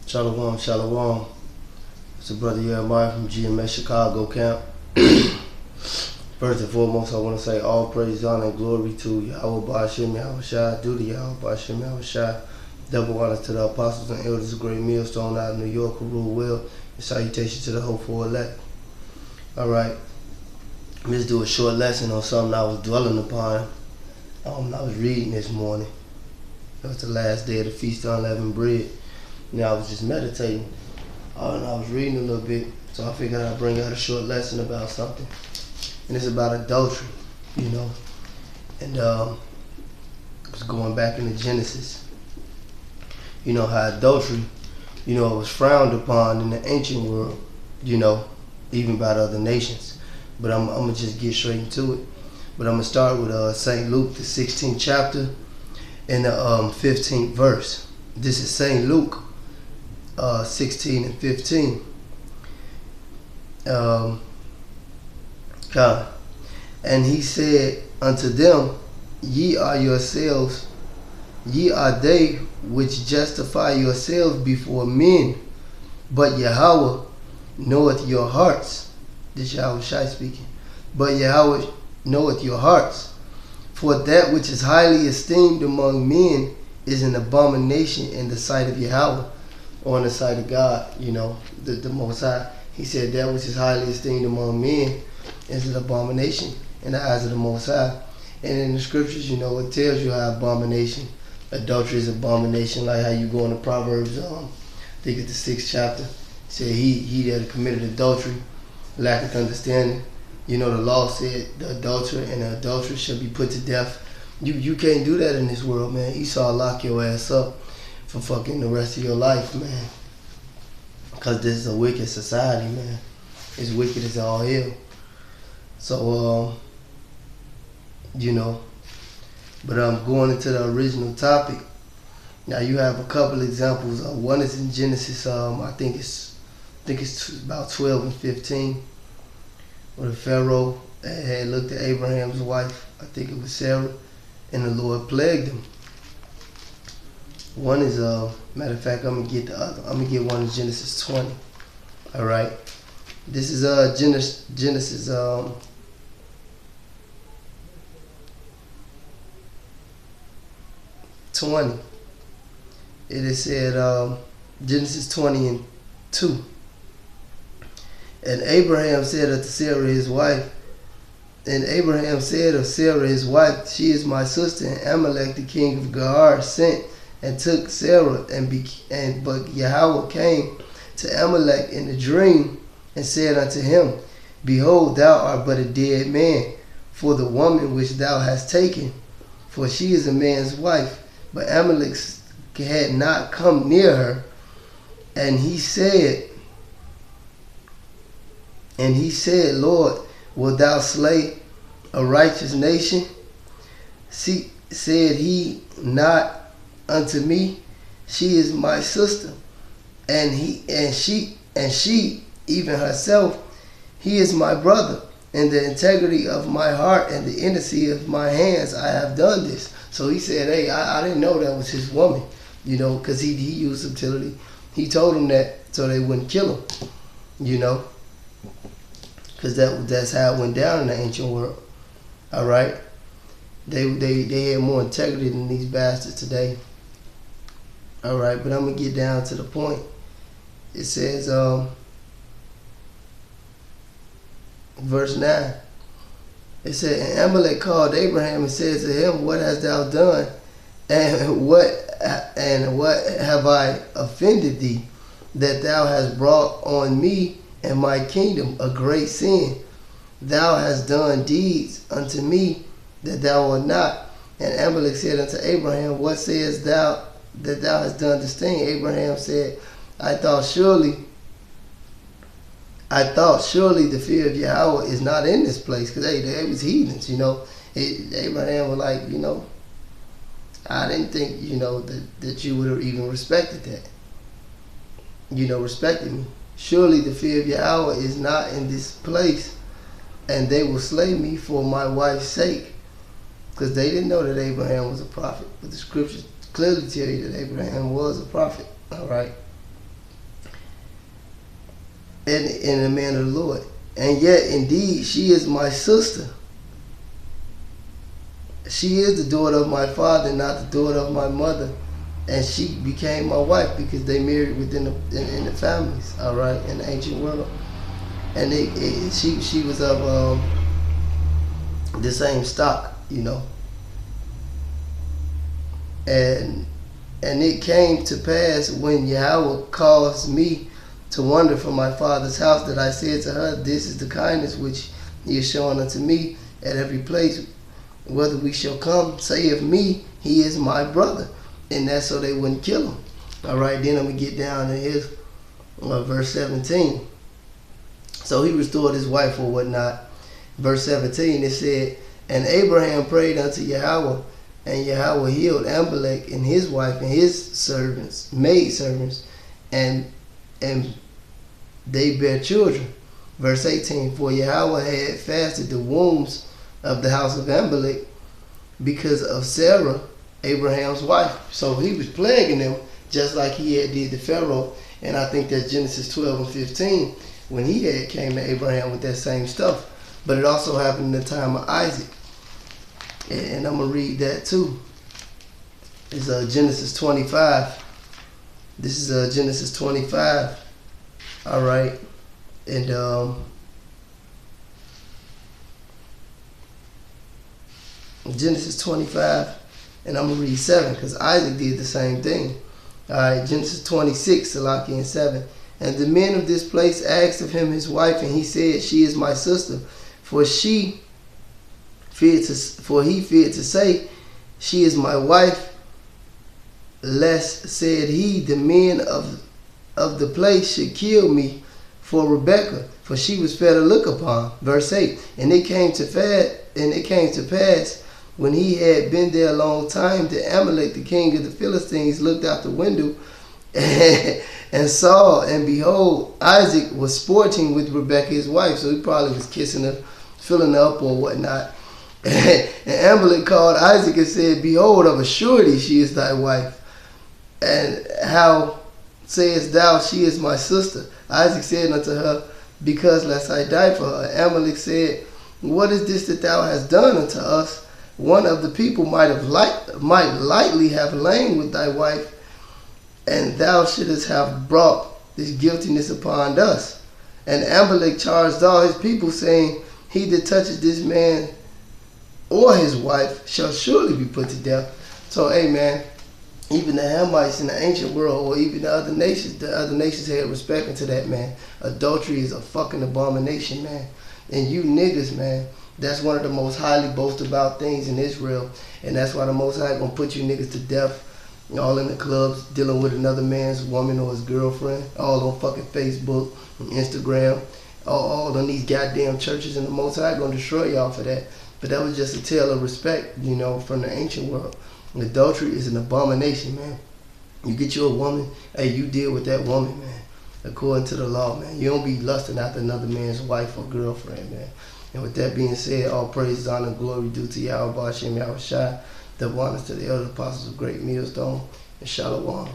Shalom, shalom. It's your brother Jeremiah from GMS Chicago camp. First and foremost, I want to say all praise, honor, and glory to Yahweh Ba'ashem Yahushua, due to Yahweh Ba'ashem Yahushua. Double honor to the apostles and elders of Great Millstone out of New York who rule well, and salutations to the hopeful elect. Alright, let's do a short lesson on something I was dwelling upon. I was reading this morning. It was the last day of the Feast of Unleavened Bread. I was just meditating, and I was reading a little bit, so I figured I'd bring out a short lesson about something, and it's about adultery, and it's going back into Genesis. You know how adultery, it was frowned upon in the ancient world, even by the other nations, but I'm going to just get straight into it. But I'm going to start with St. Luke, the 16th chapter, and the 15th verse. This is St. Luke 16 and 15. And he said unto them, ye are they which justify yourselves before men, but Yahweh knoweth your hearts. This Yahweh Shai speaking. But Yahweh knoweth your hearts. For that which is highly esteemed among men is an abomination in the sight of Yahweh, or in the sight of God, the Most High. He said that which is highly esteemed among men is an abomination in the eyes of the Most High. And in the scriptures, it tells you how adultery is abomination, like how you go into Proverbs, I think it's the 6th chapter. It said he that committed adultery lacketh understanding. The law said the adulterer and the adulteress shall be put to death. You can't do that in this world, man. Esau lock your ass up for fucking the rest of your life, man. Because this is a wicked society, man. It's wicked as all hell. So, but I'm going into the original topic. Now you have a couple examples. One is in Genesis. I think it's about 12 and 15, where the Pharaoh had looked at Abraham's wife. I think it was Sarah, and the Lord plagued him. One is matter of fact, I'm gonna get the other. I'm gonna get one in Genesis 20. All right, this is Genesis 20. It is said Genesis 20 and 2. And Abraham said unto Sarah his wife, and Abraham said of Sarah his wife, she is my sister. And Amalek the king of Gerar sent and took Sarah, but Yahweh came to Amalek in a dream and said unto him, behold, thou art but a dead man for the woman which thou hast taken, for she is a man's wife. But Amalek had not come near her, and he said, Lord, wilt thou slay a righteous nation? Said he not unto me, she is my sister, and she even herself, he is my brother. In the integrity of my heart and the innocency of my hands, I have done this. So he said, hey, I didn't know that was his woman, because he used subtlety. He told him that so they wouldn't kill him, because that's how it went down in the ancient world. All right, they had more integrity than these bastards today. All right, but I'm gonna get down to the point. It says, verse 9. It said, and Amalek called Abraham and said to him, what hast thou done, and what have I offended thee, that thou hast brought on me and my kingdom a great sin? Thou hast done deeds unto me that thou art not. And Amalek said unto Abraham, what sayest thou that thou hast done this thing? Abraham said, I thought surely the fear of Yahweh is not in this place, because they was heathens, Abraham was like, I didn't think, that you would have even respected that. Respected me. Surely the fear of Yahweh is not in this place, and they will slay me for my wife's sake. Because they didn't know that Abraham was a prophet. But the scriptures clearly tell you that Abraham was a prophet. All right. and a man of the Lord. And yet, indeed, she is my sister. She is the daughter of my father, not the daughter of my mother. And she became my wife because they married within in the families, all right, in the ancient world. And she was of the same stock, you know. And it came to pass when Yahweh caused me to wander from my father's house that I said to her, this is the kindness which he is showing unto me at every place, whether we shall come, say of me, he is my brother. And that's so they wouldn't kill him. All right, then I'm going to get down to his verse 17. So he restored his wife or whatnot. Verse 17, it said, and Abraham prayed unto Yahweh, and Yahweh healed Amalek and his wife and his servants, maidservants, and they bare children. Verse 18, for Yahweh had fasted the wombs of the house of Amalek because of Sarah, Abraham's wife. So he was plaguing them just like he had did the Pharaoh. And I think that's Genesis 12 and 15 when he had came to Abraham with that same stuff. But it also happened in the time of Isaac. And I'm going to read that too. It's Genesis 25. This is Genesis 25. All right. And Genesis 25. And I'm going to read 7 because Isaac did the same thing. All right, Genesis 26, Salaki and 7. And the men of this place asked of him his wife, and he said, she is my sister. For he feared to say, she is my wife. Lest, said he, the men of the place should kill me for Rebekah, for she was fair to look upon. Verse 8. And it came to pass, when he had been there a long time, that Amalek, the king of the Philistines, looked out the window and saw, and behold, Isaac was sporting with Rebekah, his wife. So he probably was kissing her, filling her up or whatnot. And Amalek called Isaac and said, behold, of a surety she is thy wife. And how sayest thou, she is my sister? Isaac said unto her, because lest I die for her. Amalek said, what is this that thou hast done unto us? One of the people might lightly have lain with thy wife, and thou shouldest have brought this guiltiness upon us. And Amalek charged all his people, saying, he that touches this man or his wife shall surely be put to death. So, hey man, even the Hamites in the ancient world, or even the other nations had respect into that, man. Adultery is a fucking abomination, man. And you niggas, man, that's one of the most highly boasted about things in Israel. And that's why the Most High gonna put you niggas to death. All in the clubs, dealing with another man's woman or his girlfriend. All on fucking Facebook and Instagram. All on these goddamn churches. And the Most High gonna destroy y'all for that. But that was just a tale of respect, you know, from the ancient world. And adultery is an abomination, man. You get you a woman, hey, you deal with that woman, man. According to the law, man. You don't be lusting after another man's wife or girlfriend, man. And with that being said, all praise, honor, and glory due to Yahweh Ba'ashem Yahweh Shai, the honors to the elder apostles of Great Millstone, and Shalom.